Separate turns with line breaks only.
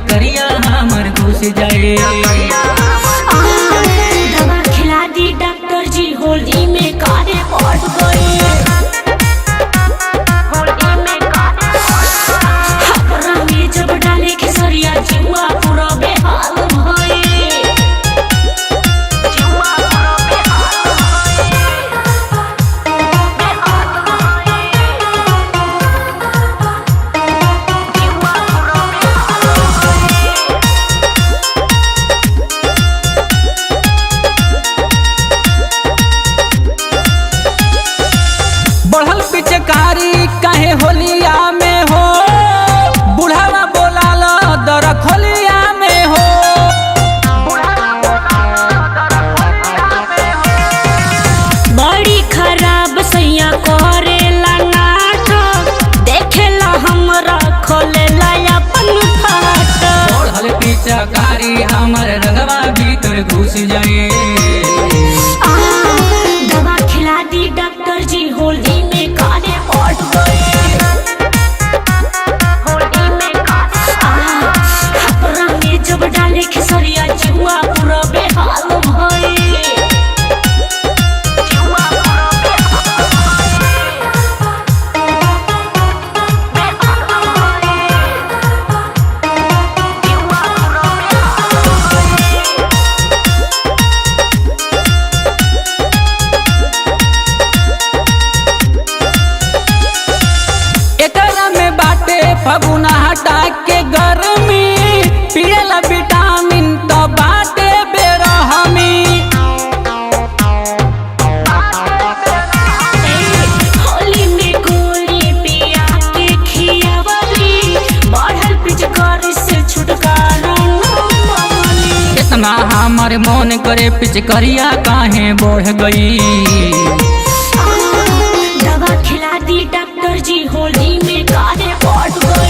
पिचकरिया हमर घुस जाए।
दवा खिला दी डॉक्टर जी, होली में काने पड़ गए। हमरा में जब डाले खेसरिया जुआ पूरा बेहाल भए।
बढ़ल पिचकारी काहे होलिया में हो, बुढ़ावा बोलाल दर खोलिया में हो।
बड़ी खराब सैया करेला नाटक, देखेला हमरा खोलेला अपन फाटक।
बढ़ल पिचकारी हमर रगवा भीतर घुस जाए।
दवा खिला दी डॉक्टर जी, होली में काने पड़ गए। हमरा में जब डाले खेसरिया जुआ पूरा बेहाल भए।
एकरा में बाटे फगुना हटा के गर्मी, पियला विटामिन तो बाटे बेरहमी।
होली में गोली पिया के खियावली, बढ़ल पिचकारी से छुटकारा न पावली।
इतना हमर मन करे पिचकरिया काहे बढ़ गई।
दवा खिला दी डॉक्टर जी, होली में काने पड़ गए।